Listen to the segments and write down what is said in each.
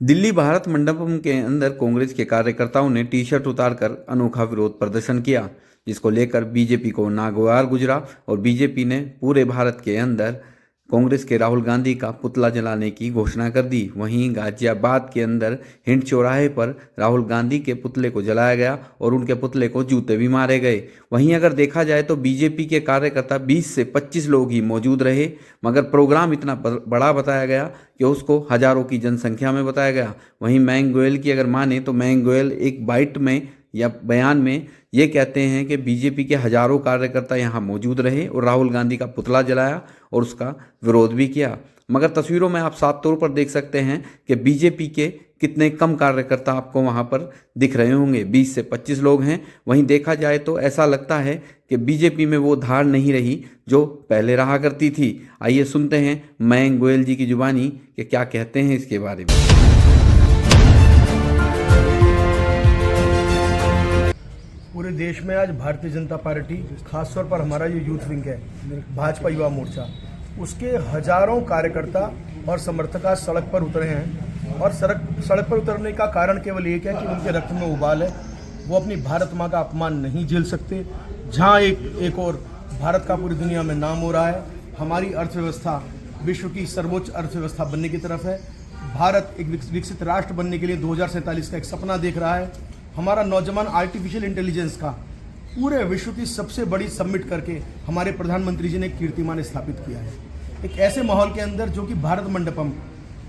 दिल्ली भारत मंडपम के अंदर कांग्रेस के कार्यकर्ताओं ने टी शर्ट उतारकर अनोखा विरोध प्रदर्शन किया, जिसको लेकर बीजेपी को नागवार गुजरा और बीजेपी ने पूरे भारत के अंदर कांग्रेस के राहुल गांधी का पुतला जलाने की घोषणा कर दी। वहीं गाजियाबाद के अंदर हिंड चौराहे पर राहुल गांधी के पुतले को जलाया गया और उनके पुतले को जूते भी मारे गए। वहीं अगर देखा जाए तो बीजेपी के कार्यकर्ता 20 से 25 लोग ही मौजूद रहे, मगर प्रोग्राम इतना बड़ा बताया गया कि उसको हजारों की जनसंख्या में बताया गया। वहीं मयंक गोयल की अगर माने तो मयंक गोयल एक बाइट में या बयान में ये कहते हैं कि बीजेपी के हजारों कार्यकर्ता यहाँ मौजूद रहे और राहुल गांधी का पुतला जलाया और उसका विरोध भी किया। मगर तस्वीरों में आप साफ तौर पर देख सकते हैं कि बीजेपी के कितने कम कार्यकर्ता आपको वहाँ पर दिख रहे होंगे। 20 से 25 लोग हैं। वहीं देखा जाए तो ऐसा लगता है कि बीजेपी में वो धार नहीं रही जो पहले रहा करती थी। आइए सुनते हैं मयंक गोयल जी की जुबानी कि क्या कहते हैं इसके बारे में। पूरे देश में आज भारतीय जनता पार्टी, खासतौर पर हमारा जो यूथ विंग है, भाजपा युवा मोर्चा, उसके हजारों कार्यकर्ता और समर्थक आज सड़क पर उतरे हैं। और सड़क पर उतरने का कारण केवल एक है कि उनके रक्त में उबाल है। वो अपनी भारत माँ का अपमान नहीं झेल सकते। जहाँ एक और भारत का पूरी दुनिया में नाम हो रहा है, हमारी अर्थव्यवस्था विश्व की सर्वोच्च अर्थव्यवस्था बनने की तरफ है। भारत एक विकसित राष्ट्र बनने के लिए 2047 का एक सपना देख रहा है। हमारा नौजवान आर्टिफिशियल इंटेलिजेंस का पूरे विश्व की सबसे बड़ी सबमिट करके हमारे प्रधानमंत्री जी ने कीर्तिमान स्थापित किया है। एक ऐसे माहौल के अंदर जो कि भारत मंडपम,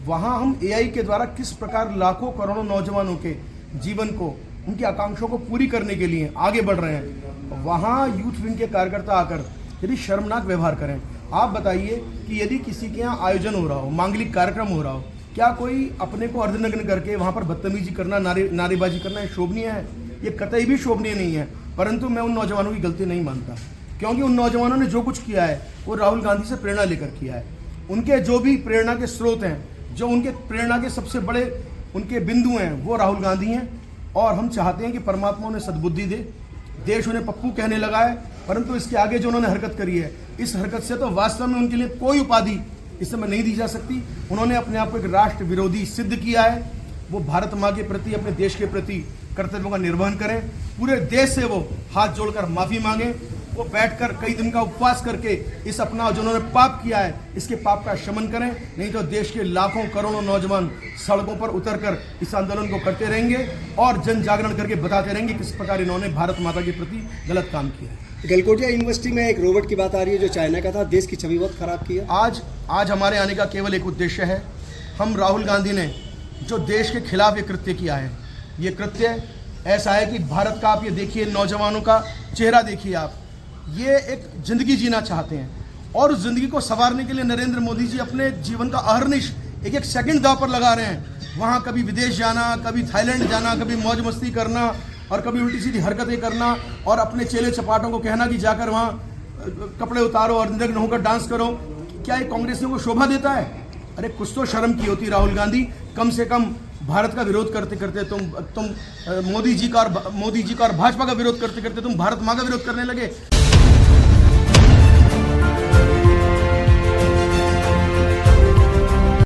वहाँ हम एआई के द्वारा किस प्रकार लाखों करोड़ों नौजवानों के जीवन को, उनकी आकांक्षाओं को पूरी करने के लिए आगे बढ़ रहे हैं, वहाँ यूथ विंग के कार्यकर्ता आकर यदि शर्मनाक व्यवहार करें। आप बताइए कि यदि किसी के यहाँ आयोजन हो रहा हो, मांगलिक कार्यक्रम हो रहा हो, क्या कोई अपने को अर्धनग्न करके वहाँ पर बदतमीजी करना, नारेबाजी करना शोभनीय है? ये कतई भी शोभनीय नहीं है। परंतु मैं उन नौजवानों की गलती नहीं मानता, क्योंकि उन नौजवानों ने जो कुछ किया है वो राहुल गांधी से प्रेरणा लेकर किया है। उनके जो भी प्रेरणा के स्रोत हैं, जो उनके प्रेरणा के सबसे बड़े उनके बिंदु हैं, वो राहुल गांधी हैं। और हम चाहते हैं कि परमात्मा उन्हें सद्बुद्धि दे। देश उन्हें पप्पू कहने लगा है, परंतु इसके आगे जो उन्होंने हरकत करी है, इस हरकत से तो वास्तव में उनके लिए कोई उपाधि इस समय नहीं दी जा सकती। उन्होंने अपने आप को एक राष्ट्र विरोधी सिद्ध किया है। वो भारत माँ के प्रति, अपने देश के प्रति कर्तव्यों का निर्वहन करें। पूरे देश से वो हाथ जोड़कर माफी मांगे। वो बैठकर कई दिन का उपवास करके इस अपना जो उन्होंने पाप किया है, इसके पाप का शमन करें। नहीं तो देश के लाखों करोड़ों नौजवान सड़कों पर उतरकर इस आंदोलन को करते रहेंगे और जन जागरण करके बताते रहेंगे किस प्रकार इन्होंने भारत माता के प्रति गलत काम किया है। गलकोटिया यूनिवर्सिटी में एक रोबोट की बात आ रही है जो चाइना का था, देश की छवि बहुत खराब की है। आज हमारे आने का केवल एक उद्देश्य है। हम राहुल गांधी ने जो देश के खिलाफ ये कृत्य किया है, ये कृत्य ऐसा है कि भारत का आप ये देखिए, नौजवानों का चेहरा देखिए आप, ये एक ज़िंदगी जीना चाहते हैं और उस ज़िंदगी को संवारने के लिए नरेंद्र मोदी जी अपने जीवन का अहर्निश एक सेकंड दांव पर लगा रहे हैं। वहाँ कभी विदेश जाना, कभी थाईलैंड जाना, कभी मौज मस्ती करना और कभी उल्टी सीधी हरकतें करना और अपने चेले चपाटों को कहना कि जाकर वहाँ कपड़े उतारो और नग्न होकर डांस करो। क्या ये कांग्रेसियों को शोभा देता है? अरे कुछ तो शर्म की होती राहुल गांधी। कम से कम भारत का विरोध करते करते तुम मोदी जी का और भाजपा का विरोध करते करते तुम भारत माँ का विरोध करने लगे।